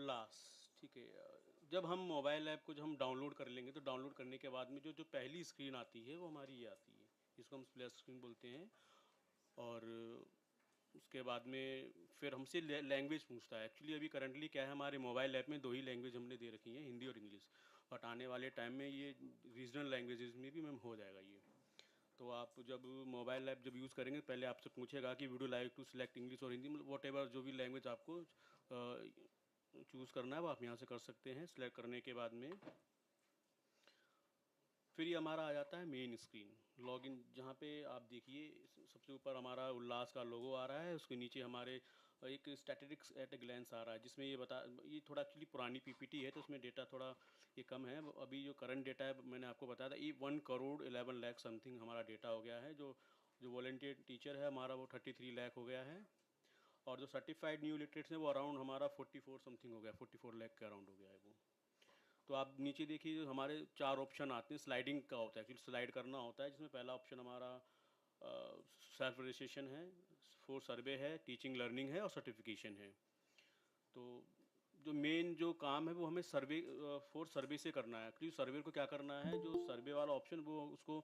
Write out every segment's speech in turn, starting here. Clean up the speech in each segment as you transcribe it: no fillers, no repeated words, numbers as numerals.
उल्लास, ठीक है। जब हम मोबाइल ऐप को जब हम डाउनलोड कर लेंगे तो डाउनलोड करने के बाद में जो जो पहली स्क्रीन आती है वो हमारी ये आती है, जिसको हम स्प्लैश स्क्रीन बोलते हैं। और उसके बाद में फिर हमसे लैंग्वेज पूछता है। एक्चुअली अभी करंटली क्या है, हमारे मोबाइल ऐप में दो ही लैंग्वेज हमने दे रखी हैं, हिंदी और इंग्लिश। बट आने वाले टाइम में ये रीजनल लैंग्वेजेस में भी मैम हो जाएगा ये। तो आप जब मोबाइल ऐप जब यूज़ करेंगे पहले आपसे पूछेगा कि video like to select English और हिंदी, मतलब वॉट एवर जो भी लैंग्वेज आपको चूज़ करना है वो आप यहाँ से कर सकते हैं। सिलेक्ट करने के बाद में फिर ये हमारा आ जाता है मेन स्क्रीन लॉगिन, जहाँ पे आप देखिए सबसे ऊपर हमारा उल्लास का लोगो आ रहा है, उसके नीचे हमारे एक स्टैटिस्टिक्स एट ए ग्लैंस आ रहा है, जिसमें ये थोड़ा एक्चुअली पुरानी पीपीटी है तो उसमें डेटा थोड़ा ये कम है। अभी जो करंट डेटा है मैंने आपको बताया था, ये 1 करोड़ 11 लाख समथिंग हमारा डेटा हो गया है। जो जो वॉलंटियर टीचर है हमारा वो 33 लाख हो गया है। और जो सर्टिफाइड न्यू लिटरेट्स हैं वो अराउंड हमारा 44 समथिंग हो गया, 44 लाख के अराउंड हो गया है वो। तो आप नीचे देखिए जो हमारे चार ऑप्शन आते हैं, स्लाइडिंग का होता है, एक्चुअली स्लाइड करना होता है, जिसमें पहला ऑप्शन हमारा सेल्फ रजिस्ट्रेशन है, फोर सर्वे है, टीचिंग लर्निंग है और सर्टिफिकेशन है। तो जो मेन जो काम है वो हमें सर्वे फोर सर्वे से करना है। एक्चुअली सर्वे को क्या करना है, जो सर्वे वाला ऑप्शन वो उसको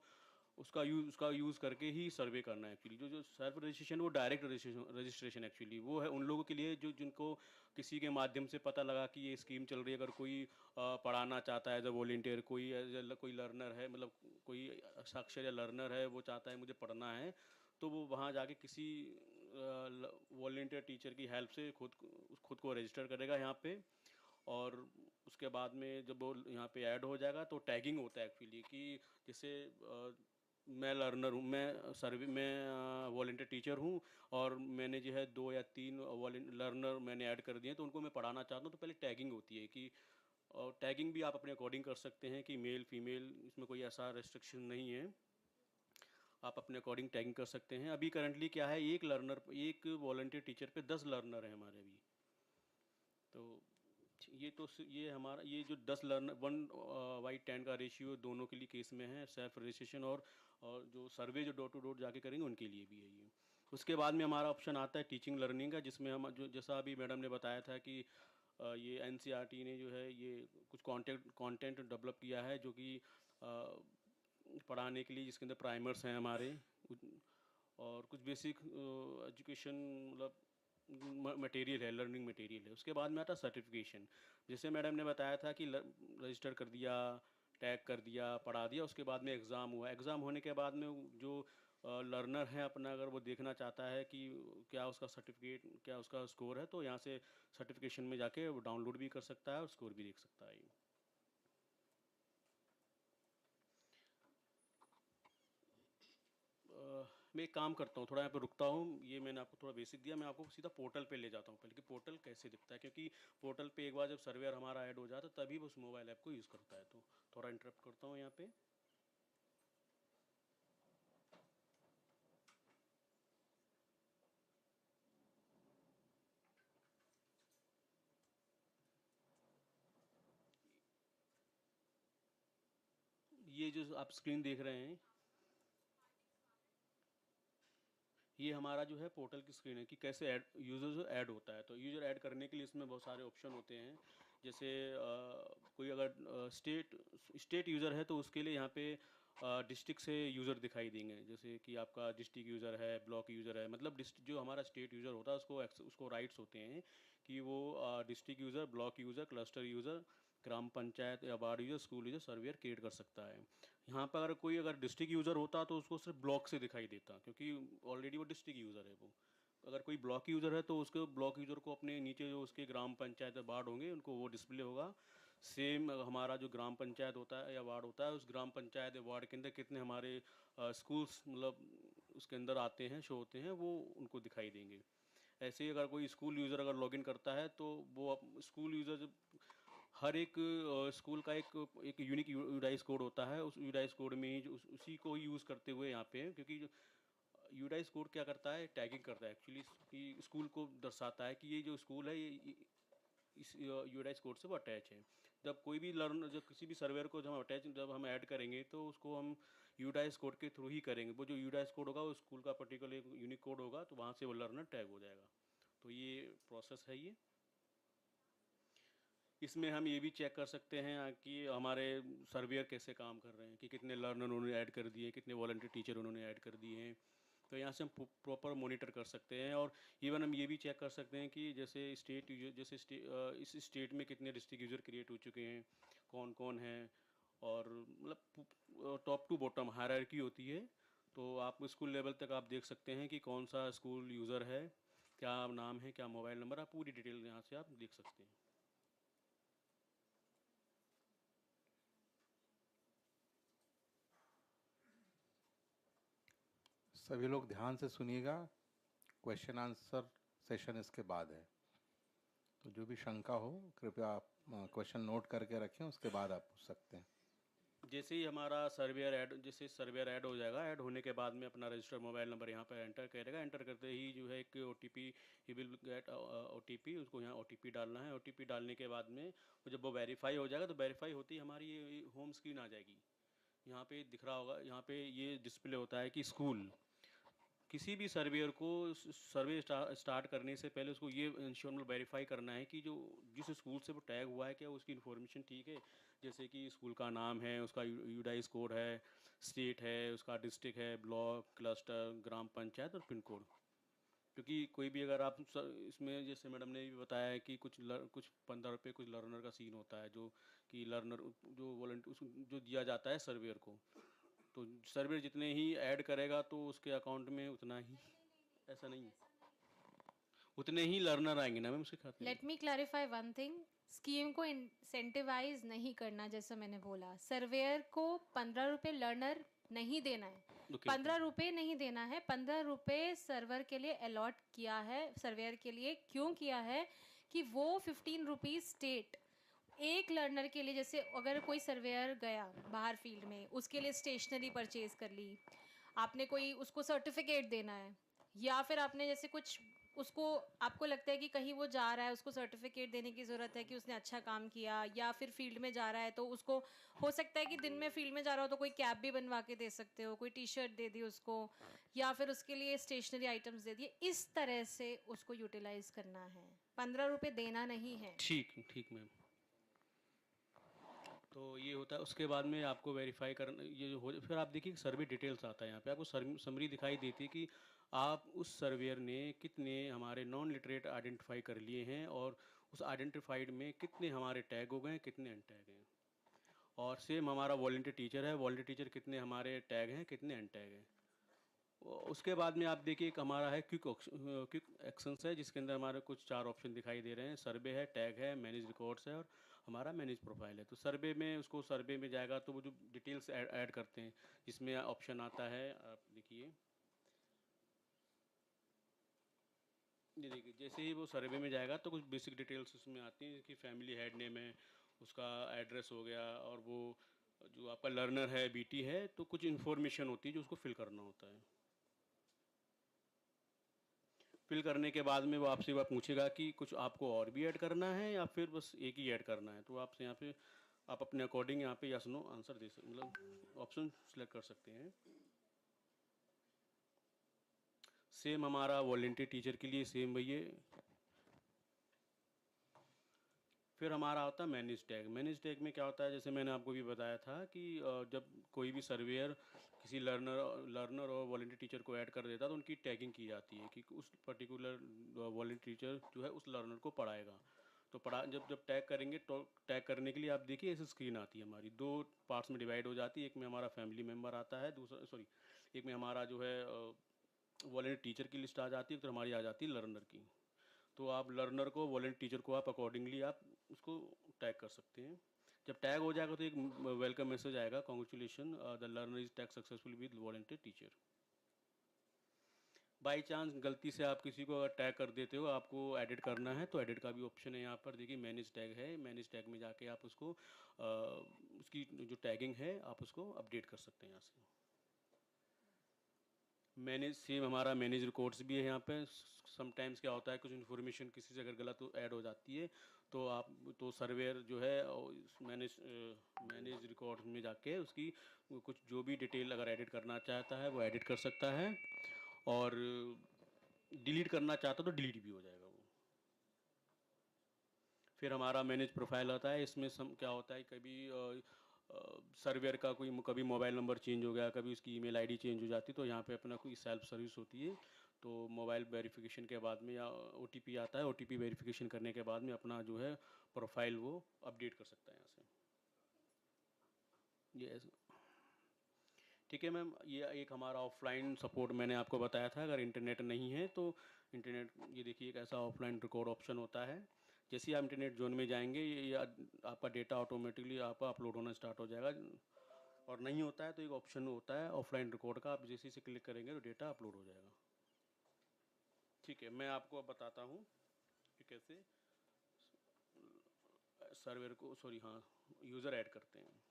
उसका यूज़ करके ही सर्वे करना है। एक्चुअली जो जो सेल्फ रजिस्ट्रेशन वो डायरेक्ट रजिस्ट्रेशन एक्चुअली वो है उन लोगों के लिए जो जिनको किसी के माध्यम से पता लगा कि ये स्कीम चल रही है। अगर कोई पढ़ाना चाहता है एज अ वॉलेंटियर, कोई कोई लर्नर है, मतलब कोई साक्षर या लर्नर है, वो चाहता है मुझे पढ़ना है, तो वो वहाँ जाके किसी वॉलेंटियर टीचर की हेल्प से खुद को रजिस्टर करेगा यहाँ पे। और उसके बाद में जब वो यहाँ पे ऐड हो जाएगा तो टैगिंग होता है एक्चुअली कि जैसे मैं लर्नर हूँ, मैं सर्वे मैं वॉलेंटियर टीचर हूँ और मैंने जो है 2 या 3 लर्नर मैंने ऐड कर दिए हैं, तो उनको मैं पढ़ाना चाहता हूँ। तो पहले टैगिंग होती है कि, और टैगिंग भी आप अपने अकॉर्डिंग कर सकते हैं कि मेल फीमेल, इसमें कोई ऐसा रेस्ट्रिक्शन नहीं है, आप अपने अकॉर्डिंग टैगिंग कर सकते हैं। अभी करंटली क्या है, एक वॉलंटियर टीचर पे 10 लर्नर हैं हमारे अभी। तो ये हमारा ये जो 10 लर्नर 1/10 का रेशियो दोनों के लिए केस में है, सेल्फ रजिस्ट्रेशन और जो सर्वे जो डोर टू डोर जाके करेंगे उनके लिए भी है ये। उसके बाद में हमारा ऑप्शन आता है टीचिंग लर्निंग का, जिसमें हम जो जैसा अभी मैडम ने बताया था कि ये एनसीईआरटी ने जो है ये कुछ कंटेंट डेवलप किया है जो कि पढ़ाने के लिए, जिसके अंदर प्राइमर्स हैं हमारे और कुछ बेसिक एजुकेशन, मतलब मटेरियल है, लर्निंग मटेरियल है। उसके बाद में आता है सर्टिफिकेशन। जैसे मैडम ने बताया था कि रजिस्टर कर दिया, टैग कर दिया, पढ़ा दिया, उसके बाद में एग्ज़ाम हुआ। एग्ज़ाम होने के बाद में जो लर्नर है अपना, अगर वो देखना चाहता है कि क्या उसका सर्टिफिकेट, क्या उसका स्कोर है, तो यहाँ से सर्टिफिकेशन में जाके वो डाउनलोड भी कर सकता है और स्कोर भी देख सकता है। मैं एक काम करता हूँ, थोड़ा यहाँ पे रुकता हूँ। ये मैंने आपको थोड़ा बेसिक दिया, मैं आपको सीधा पोर्टल पे ले जाता हूँ पहले कि पोर्टल कैसे दिखता है, क्योंकि पोर्टल पे एक बार जब सर्वेयर हमारा ऐड हो जाता है तभी वो उस मोबाइल ऐप को यूज़ करता है। तो थोड़ा इंटरप्ट करता हूँ यहाँ पे। ये जो आप स्क्रीन देख रहे हैं, ये हमारा जो है पोर्टल की स्क्रीन है कि कैसे ऐड यूज़र जो ऐड होता है। तो यूज़र ऐड करने के लिए इसमें बहुत सारे ऑप्शन होते हैं। जैसे कोई अगर स्टेट यूज़र है तो उसके लिए यहाँ पे डिस्ट्रिक्ट से यूज़र दिखाई देंगे। जैसे कि आपका डिस्ट्रिक्ट यूज़र है, ब्लॉक यूज़र है, मतलब जो हमारा स्टेट यूज़र होता है उसको राइट्स होते हैं कि वो district user, block user, cluster user, gram panchayat या ward user, school user, surveyor create कर सकता है। यहाँ पर अगर डिस्ट्रिक्ट यूज़र होता तो उसको सिर्फ ब्लॉक से दिखाई देता, क्योंकि ऑलरेडी वो डिस्ट्रिक्ट यूज़र है वो। अगर कोई ब्लॉक यूज़र है तो उसके ब्लॉक यूज़र को अपने नीचे जो उसके ग्राम पंचायत या वार्ड होंगे उनको वो डिस्प्ले होगा। सेम हमारा जो ग्राम पंचायत होता है या वार्ड होता है, उस ग्राम पंचायत या वार्ड के अंदर कितने हमारे स्कूल्स, मतलब उसके अंदर आते हैं, शो होते हैं, वो उनको दिखाई देंगे। ऐसे ही अगर कोई स्कूल यूज़र अगर लॉगिन करता है तो वो स्कूल यूज़र जब हर एक स्कूल का एक यूनिक यूडाइस कोड होता है, उस यूडाइस कोड में ही उसी को ही यूज़ करते हुए यहाँ पे, क्योंकि यूडाइस कोड क्या करता है, टैगिंग करता है एक्चुअली कि स्कूल को दर्शाता है कि ये जो स्कूल है ये इस यूडाइस कोड से वो अटैच है। जब कोई भी जब किसी भी सर्वेयर को जब हम ऐड करेंगे तो उसको हम यूडाइस कोड के थ्रू ही करेंगे। वो जो यूडाइस कोड होगा वो स्कूल का पर्टिकुलर एक यूनिक कोड होगा, तो वहाँ से वो लर्नर टैग हो जाएगा। तो ये प्रोसेस है ये। इसमें हम ये भी चेक कर सकते हैं कि हमारे सर्वेयर कैसे काम कर रहे हैं, कि कितने लर्नर उन्होंने ऐड कर दिए, कितने वॉलंटियर टीचर उन्होंने ऐड कर दिए हैं। तो यहाँ से हम प्रॉपर मॉनिटर कर सकते हैं। और इवन हम ये भी चेक कर सकते हैं कि जैसे स्टेट यूजर, जैसे इस स्टेट में कितने डिस्ट्रिक्ट यूज़र क्रिएट हो चुके हैं, कौन कौन हैं। और मतलब टॉप टू बॉटम हायरार्की होती है। तो आप स्कूल लेवल तक आप देख सकते हैं कि कौन सा स्कूल यूज़र है, क्या नाम है, क्या मोबाइल नंबर, आप पूरी डिटेल यहाँ से आप देख सकते हैं। सभी लोग ध्यान से सुनिएगा, क्वेश्चन आंसर सेशन इसके बाद है। तो जो भी शंका हो कृपया आप क्वेश्चन नोट करके रखें, उसके बाद आप पूछ सकते हैं। जैसे ही हमारा सर्वेयर ऐड, जैसे सर्वेयर ऐड हो जाएगा, ऐड होने के बाद में अपना रजिस्टर्ड मोबाइल नंबर यहाँ पर एंटर करेगा। एंटर करते ही जो है एक OTP, he will get OTP, उसको यहाँ OTP डालना है। OTP डालने के बाद में जब वो वेरीफाई हो जाएगा, तो वेरीफाई होती ही हमारी ये होम स्क्रीन आ जाएगी। यहाँ पे दिख रहा होगा, यहाँ पे ये डिस्प्ले होता है कि स्कूल, किसी भी सर्वेयर को सर्वे स्टार्ट करने से पहले उसको ये इंश्योर मतलब वेरीफाई करना है कि जो जिस स्कूल से वो टैग हुआ है, क्या उसकी इन्फॉर्मेशन ठीक है। जैसे कि स्कूल का नाम है, उसका यूडाइस कोड है, स्टेट है, उसका डिस्ट्रिक्ट है, ब्लॉक, क्लस्टर, ग्राम पंचायत और पिन कोड। क्योंकि कोई भी अगर आप इसमें, जैसे मैडम ने भी बताया है कि कुछ 15 रुपये कुछ लर्नर का सीन होता है, जो कि लर्नर जो वॉलंटियर जो दिया जाता है सर्वेयर को, तो सर्वर जितने ही ऐड करेगा तो उसके अकाउंट में उतना ही, ऐसा नहीं, उतने ही लर्नर आएंगे ना मैम उसके खाते में। Let me clarify one thing. Scheme को इंसेंटिवाइज नहीं करना, जैसा मैंने बोला, सर्वेयर को 15 रुपये लर्नर नहीं देना है। Okay okay. 15 रुपये नहीं देना है, 15 रुपये सर्वर के लिए अलॉट किया है, सर्वेयर के लिए क्यों किया है कि वो 15 रुपीज स्टेट एक लर्नर के लिए, जैसे अगर कोई सर्वेयर गया बाहर फील्ड में, उसके लिए स्टेशनरी परचेज कर ली, आपने कोई उसको सर्टिफिकेट देना है, या फिर आपने जैसे कुछ उसको, आपको लगता है कि कहीं वो जा रहा है, उसको सर्टिफिकेट देने की ज़रूरत है कि उसने अच्छा काम किया, या फिर फील्ड में जा रहा है तो उसको हो सकता है कि दिन में फील्ड में जा रहा हो तो कोई कैप भी बनवा के दे सकते हो, कोई T-शर्ट दे दी उसको, या फिर उसके लिए स्टेशनरी आइटम्स दे दिए। इस तरह से उसको यूटिलाइज करना है, 15 रुपये देना नहीं है। ठीक ठीक मैम। तो ये होता है, उसके बाद में आपको वेरीफाई करना ये जो हो, फिर आप देखिए सर्वे डिटेल्स आता है यहाँ पे, आपको समरी दिखाई देती है कि आप उस सर्वेयर ने कितने हमारे नॉन लिटरेट आइडेंटिफाई कर लिए हैं, और उस आइडेंटिफाइड में कितने हमारे टैग हो गए हैं, कितने अनटैग हैं। और सेम हमारा वॉलंटियर टीचर है, वॉलंटियर टीचर कितने हमारे टैग हैं, कितने अनटैग हैं। उसके बाद में आप देखिए एक हमारा है क्विक एक्शंस है, जिसके अंदर हमारे कुछ 4 ऑप्शन दिखाई दे रहे हैं। सर्वे है, टैग है, मैनेज रिकॉर्ड्स है, और हमारा मैनेज प्रोफाइल है। तो सर्वे में, उसको सर्वे में जाएगा तो वो जो डिटेल्स ऐड करते हैं, जिसमें ऑप्शन आता है, आप देखिए, ये देखिए जैसे ही वो सर्वे में जाएगा तो कुछ बेसिक डिटेल्स उसमें आती हैं कि फैमिली हेड नेम है, उसका एड्रेस हो गया, और वो जो आपका लर्नर है, BT है, तो कुछ इन्फॉर्मेशन होती है जो उसको फिल करना होता है। फिल करने के बाद में वो आपसे वह पूछेगा कि कुछ आपको और भी ऐड करना है या फिर बस एक ही ऐड करना है। तो आपसे यहाँ पे आप अपने अकॉर्डिंग यहाँ पे यस नो आंसर दे सकते, मतलब ऑप्शन सेलेक्ट कर सकते हैं। सेम हमारा वॉलंटियर टीचर के लिए सेम वही है। फिर हमारा होता है मैनेज टैग। मैनेज टैग में क्या होता है, जैसे मैंने आपको भी बताया था कि जब कोई भी सर्वेयर किसी लर्नर और वॉलंटियर टीचर को ऐड कर देता है तो उनकी टैगिंग की जाती है कि उस पर्टिकुलर वॉलंटियर टीचर जो है उस लर्नर को पढ़ाएगा। तो पढ़ा जब जब टैग करेंगे तो टैग करने के लिए आप देखिए ऐसी स्क्रीन आती है हमारी, दो पार्ट्स में डिवाइड हो जाती है। एक में हमारा फैमिली मेम्बर आता है, दूसरा सॉरी, एक में हमारा जो है वॉलंटियर टीचर की लिस्ट आ जाती है, तो हमारी आ जाती है लर्नर की। तो आप लर्नर को, वॉलंटियर टीचर को आप अकॉर्डिंगली आप उसको टैग कर सकते हैं। जब टैग हो जाएगा तो एक वेलकम मैसेज आएगा, congratulation the learner is tag successful with volunteer teacher. By chance गलती से आप किसी को अगर टैग कर देते हो, आपको एडिट करना है तो एडिट का भी ऑप्शन है यहाँ पर। देखिए मैनेज टैग है, मैनेज टैग में जाके आप उसको उसकी जो टैगिंग है आप उसको अपडेट कर सकते हैं यहाँ से। मैनेज, सेम हमारा मैनेज रिकॉर्ड्स भी है यहाँ पे। समटाइम्स क्या होता है, कुछ इन्फॉर्मेशन किसी से अगर गलत ऐड हो जाती है तो आप, तो सर्वेयर जो है मैनेज रिकॉर्ड्स में जाके उसकी कुछ जो भी डिटेल अगर एडिट करना चाहता है वो एडिट कर सकता है, और डिलीट करना चाहता तो डिलीट भी हो जाएगा वो। फिर हमारा मैनेज प्रोफाइल आता है। इसमें सम क्या होता है, कभी सर्वेयर का कोई कभी मोबाइल नंबर चेंज हो गया, कभी उसकी ईमेल आईडी चेंज हो जाती, तो यहाँ पे अपना कोई सेल्फ सर्विस होती है। तो मोबाइल वेरिफिकेशन के बाद में या ओटीपी आता है, ओटीपी वेरिफिकेशन करने के बाद में अपना जो है प्रोफाइल वो अपडेट कर सकता है यहाँ से। ये ठीक है मैम, ये एक हमारा ऑफलाइन सपोर्ट मैंने आपको बताया था। अगर इंटरनेट नहीं है तो इंटरनेट, ये देखिए एक ऐसा ऑफलाइन रिकॉर्ड ऑप्शन होता है। जैसे ही आप इंटरनेट जोन में जाएंगे ये आपका डेटा ऑटोमेटिकली आपका अपलोड होना स्टार्ट हो जाएगा। और नहीं होता है तो एक ऑप्शन होता है ऑफलाइन रिकॉर्ड का, आप जैसे से क्लिक करेंगे तो डेटा अपलोड हो जाएगा। ठीक है, मैं आपको अब बताता हूँ कि कैसे सर्वर को, सॉरी हाँ, यूज़र ऐड करते हैं।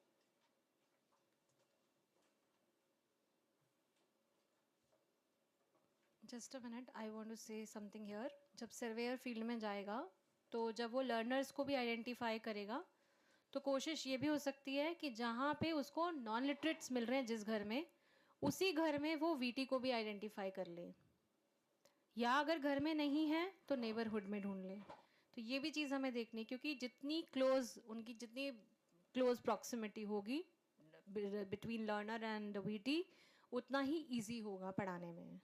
Just a minute, I want to say something here. जब सर्वेयर फील्ड में जाएगा तो जब वो लर्नर्स को भी आइडेंटिफाई करेगा, तो कोशिश ये भी हो सकती है कि जहाँ पे उसको नॉन लिटरेट्स मिल रहे हैं जिस घर में, उसी घर में वो वीटी को भी आइडेंटिफाई कर ले, या अगर घर में नहीं है तो नेबरहुड में ढूंढ ले। तो ये भी चीज़ हमें देखनी है, क्योंकि जितनी क्लोज उनकी जितनी क्लोज प्रॉक्सिमिटी होगी बिटवीन लर्नर एंड वीटी, उतना ही इजी होगा पढ़ाने में।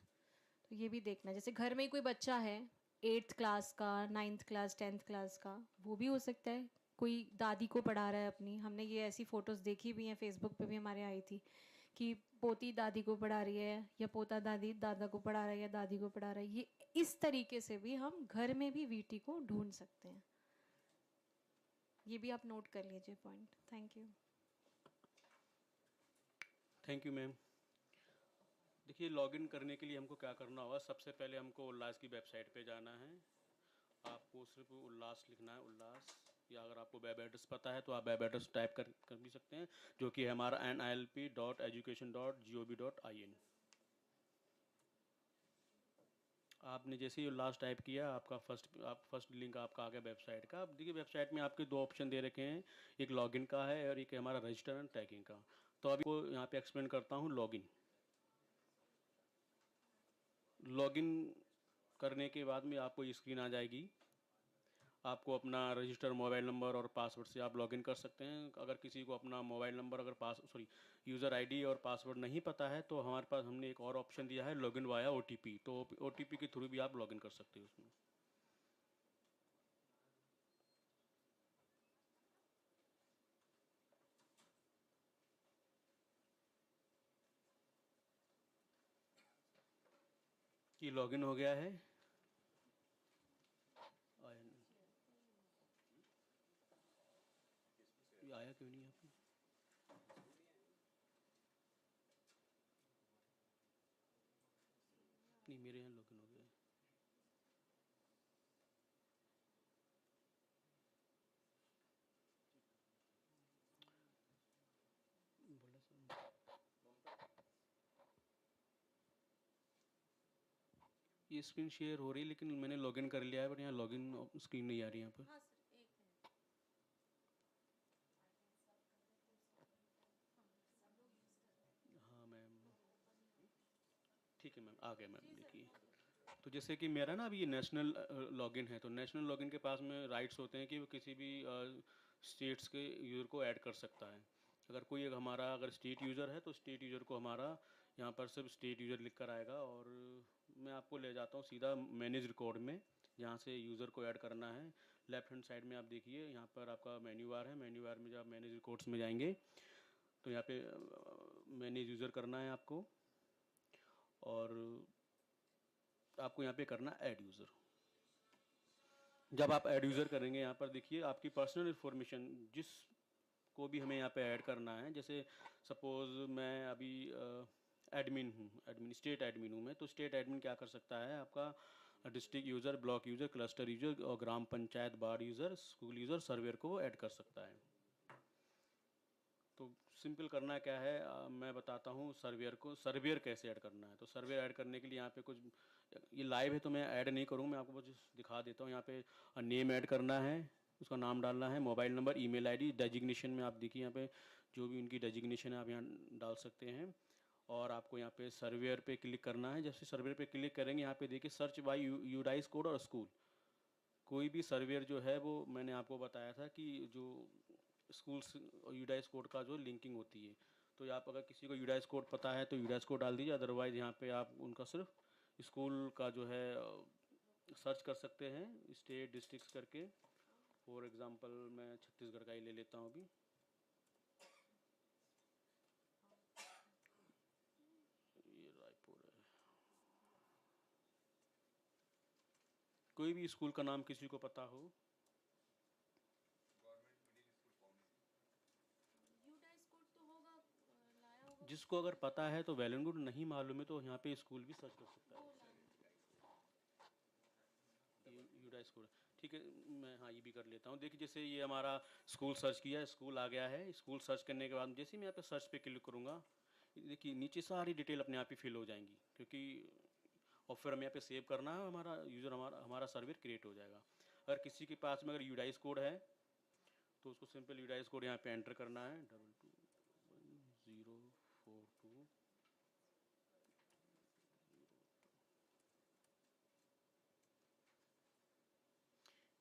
तो ये भी देखना, जैसे घर में ही कोई बच्चा है 8th क्लास का, 9th क्लास, 10th क्लास का, वो भी हो सकता है कोई दादी को पढ़ा रहा है अपनी। हमने ये ऐसी फ़ोटोज़ देखी भी हैं, फेसबुक पे भी हमारे आई थी कि पोती दादी को पढ़ा रही है, या पोता दादी दादा को पढ़ा रहा है, या दादी को पढ़ा रहा है। ये इस तरीके से भी हम घर में भी वीटी को ढूंढ सकते हैं। ये भी आप नोट कर लीजिए point. Thank you. Thank you ma'am. देखिए, लॉगिन करने के लिए हमको क्या करना होगा, सबसे पहले हमको उल्लास की वेबसाइट पे जाना है। आपको सिर्फ उल्लास लिखना है, उल्लास, या अगर आपको वेब एड्रेस पता है तो आप वेब एड्रेस टाइप कर भी सकते हैं, जो कि है हमारा nilp.education.gov.in। आपने जैसे ही उल्लास टाइप किया, आपका फर्स्ट लिंक आपका आ गया वेबसाइट का। अब देखिए वेबसाइट में आपके दो ऑप्शन दे रखे हैं, एक लॉगिन का है और एक है हमारा रजिस्टर एंड टैगिंग का। तो अभी को यहाँ पे एक्सप्लेन करता हूँ लॉगिन। लॉगिन करने के बाद में आपको ये स्क्रीन आ जाएगी। आपको अपना रजिस्टर मोबाइल नंबर और पासवर्ड से आप लॉगिन कर सकते हैं। अगर किसी को अपना मोबाइल नंबर अगर यूज़र आईडी और पासवर्ड नहीं पता है तो हमारे पास हमने एक और ऑप्शन दिया है, लॉगिन वाया ओटीपी। तो ओटीपी के थ्रू भी आप लॉगिन कर सकते हो उसमें। ये लॉगिन हो गया है। ये आया क्यों नहीं आपको? नहीं, मेरे यहाँ लॉगिन हो गया है। बोला सर, ये स्क्रीन शेयर हो रही है लेकिन मैंने लॉगिन कर लिया है, बट यहाँ लॉगिन स्क्रीन नहीं आ रही यहाँ पर। हाँ मैम, ठीक है मैम, आ गया मैम। देखिए, तो जैसे कि मेरा ना अभी ये नेशनल लॉगिन है, तो नेशनल लॉगिन के पास में राइट्स होते हैं कि वो किसी भी स्टेट्स के यूज़र को ऐड कर सकता है। अगर कोई एक हमारा अगर स्टेट यूज़र है तो स्टेट यूज़र को हमारा यहाँ पर सिर्फ स्टेट यूज़र लिख कर आएगा। और मैं आपको ले जाता हूँ सीधा मैनेज रिकॉर्ड में, जहाँ से यूज़र को ऐड करना है। लेफ्ट हैंड साइड में आप देखिए, यहाँ पर आपका मेन्यू बार है। मेन्यू बार में जब आप मैनेज रिकॉर्ड्स में जाएंगे तो यहाँ पे मैनेज यूज़र करना है आपको, और आपको यहाँ पे करना ऐड यूज़र। जब आप ऐड यूज़र करेंगे, यहाँ पर देखिए आपकी पर्सनल इन्फॉर्मेशन जिस को भी हमें यहाँ पे ऐड करना है। जैसे सपोज़ मैं अभी एडमिन हूँ, स्टेट एडमिन हूँ मैं, तो स्टेट एडमिन क्या कर सकता है, आपका district user, block user, cluster user और gram panchayat ward user, school user, surveyor को ऐड कर सकता है। तो सिंपल करना क्या है, मैं बताता हूँ सर्वेयर कैसे ऐड करना है। तो सर्वेयर ऐड करने के लिए यहाँ पे कुछ, ये लाइव है तो मैं ऐड नहीं करूँ, मैं आपको बस दिखा देता हूँ। यहाँ पे नेम ऐड करना है, उसका नाम डालना है, mobile number, email ID, designation में आप देखिए यहाँ पे जो भी उनकी डेजिग्नेशन है आप यहाँ डाल सकते हैं। और आपको यहाँ पे सर्वेयर पे क्लिक करना है। जैसे सर्वेयर पे क्लिक करेंगे, यहाँ पे देखिए सर्च बाई यूडाइस कोड और स्कूल कोई भी सर्वेयर जो है वो मैंने आपको बताया था कि जो स्कूल्स और यूडाइस कोड का जो लिंकिंग होती है, तो आप अगर किसी को यूडाइस कोड पता है तो यूडाइस कोड डाल दीजिए, अदरवाइज़ यहाँ पे आप उनका सिर्फ स्कूल का जो है सर्च कर सकते हैं स्टेट डिस्ट्रिक्ट्स करके। फॉर एग्ज़ाम्पल मैं छत्तीसगढ़ का ही ले लेता हूँ अभी। ये रायपुर है। कोई भी स्कूल का नाम किसी को पता हो? जिसको अगर पता है तो वेल एंड गुड, नहीं मालूम है तो यहाँ पे स्कूल भी सर्च कर सकता है। यूडा स्कूल, ठीक है, मैं हाँ ये भी कर लेता हूँ। देखिए जैसे ये हमारा स्कूल सर्च किया, स्कूल आ गया है। स्कूल सर्च करने के बाद जैसे ही मैं यहाँ पे सर्च पे क्लिक करूँगा, देखिए नीचे सारी डिटेल अपने आप ही फिल हो जाएंगी, क्योंकि और फिर हमें यहाँ पे सेव करना है, हमारा यूज़र हमारा सर्वर क्रिएट हो जाएगा। अगर किसी के पास में अगर यूडाइस कोड है तो उसको सिंपल यूडाइस कोड यहाँ पे एंटर करना है 221042।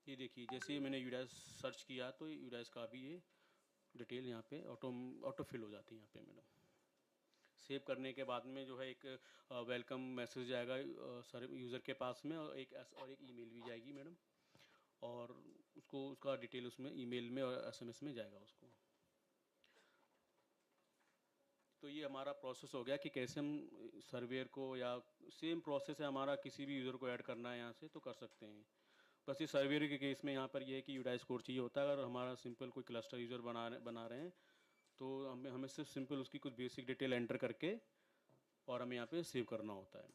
ये देखिए जैसे ही मैंने यूडाइस सर्च किया तो यूडाइस का भी ये डिटेल यहाँ पे ऑटो फिल हो जाती है यहाँ पे मैडम। सेव करने के बाद में जो है एक वेलकम मैसेज जाएगा सर यूज़र के पास में, और एक ईमेल भी जाएगी मैडम, और उसको उसका डिटेल उसमें ईमेल में और एसएमएस में जाएगा उसको। तो ये हमारा प्रोसेस हो गया कि कैसे हम सर्वेयर को, या सेम प्रोसेस है हमारा, किसी भी यूज़र को ऐड करना है यहाँ से तो कर सकते हैं। बस ये सर्वेयर के केस में यहाँ पर ये है कि यूडाइस कोड चाहिए होता है। अगर हमारा सिंपल कोई क्लस्टर यूज़र बना रहे हैं तो हमें सिर्फ सिंपल उसकी कुछ बेसिक डिटेल एंटर करके और हमें यहाँ पे सेव करना होता है।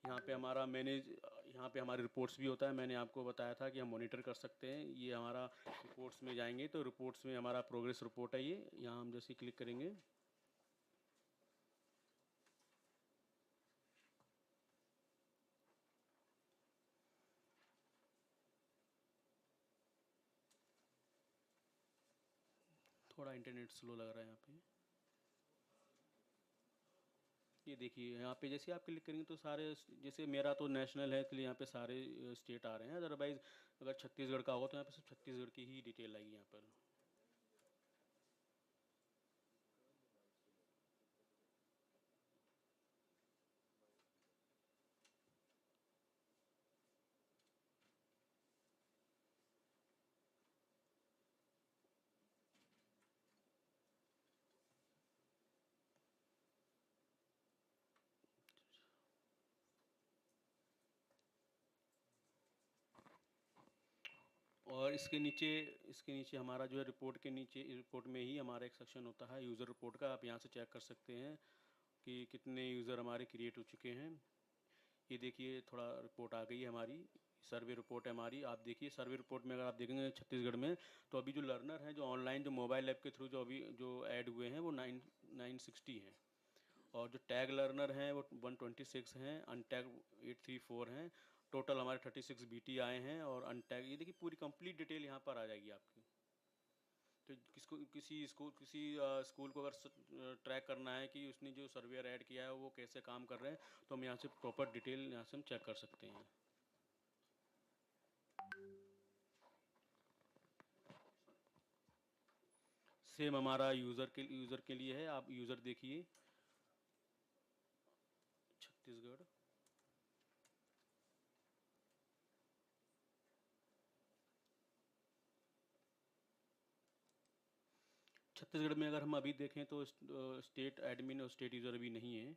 यहाँ पे हमारा यहाँ पे हमारे रिपोर्ट्स भी होता है। मैंने आपको बताया था कि हम मॉनिटर कर सकते हैं। ये हमारा रिपोर्ट्स में जाएंगे तो रिपोर्ट्स में हमारा प्रोग्रेस रिपोर्ट है ये। यहाँ हम जैसे क्लिक करेंगे थोड़ा इंटरनेट स्लो लग रहा है यहाँ पे। ये देखिए यहाँ पे जैसे आप क्लिक करेंगे तो सारे, जैसे मेरा तो नेशनल है इसलिए यहाँ पे सारे स्टेट आ रहे हैं। अदरवाइज़ अगर छत्तीसगढ़ का होगा तो यहाँ पे सिर्फ छत्तीसगढ़ की ही डिटेल आएगी यहाँ पर। और इसके नीचे हमारा जो है रिपोर्ट के नीचे, रिपोर्ट में ही हमारा एक सेक्शन होता है यूज़र रिपोर्ट का। आप यहाँ से चेक कर सकते हैं कि कितने यूज़र हमारे क्रिएट हो चुके हैं। ये देखिए थोड़ा रिपोर्ट आ गई है हमारी, सर्वे रिपोर्ट है हमारी। आप देखिए सर्वे रिपोर्ट में अगर आप देखेंगे छत्तीसगढ़ में, तो अभी जो लर्नर हैं जो ऑनलाइन जो मोबाइल ऐप के थ्रू जो ऐड हुए हैं वो 960 हैं, और जो टैग लर्नर हैं वो 126 हैं, अनटैग 834 हैं। टोटल हमारे 36 बीटी आए हैं और अनटैग। ये देखिए पूरी कंप्लीट डिटेल यहाँ पर आ जाएगी आपकी। तो किसी स्कूल को अगर ट्रैक करना है कि उसने जो सर्वेयर ऐड किया है वो कैसे काम कर रहे हैं, तो हम यहाँ से प्रॉपर डिटेल यहाँ से हम चेक कर सकते हैं। सेम हमारा यूज़र के लिए है। आप यूज़र देखिए छत्तीसगढ़, छत्तीसगढ़ में अगर हम अभी देखें तो स्टेट एडमिन और स्टेट यूज़र अभी नहीं है,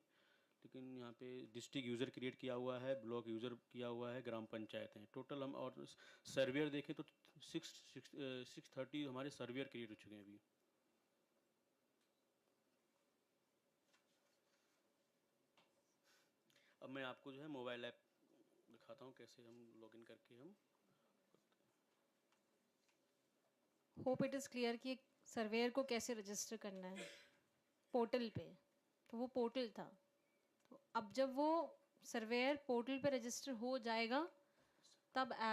लेकिन यहाँ पे डिस्ट्रिक्ट यूज़र क्रिएट किया हुआ है, ब्लॉक यूज़र किया हुआ है, ग्राम पंचायत हैं टोटल हम। और सर्वेयर देखें तो 630 हमारे सर्वेयर क्रिएट हो चुके हैं अभी। अब मैं आपको जो है मोबाइल ऐप दिखाता हूँ कैसे हम लॉगिन करके हम। होप इट इज़ क्लियर कि सर्वेयर को कैसे रजिस्टर करना है पोर्टल पे। तो वो पोर्टल था, तो अब जब वो सर्वेयर पोर्टल पे रजिस्टर हो जाएगा तब ऐप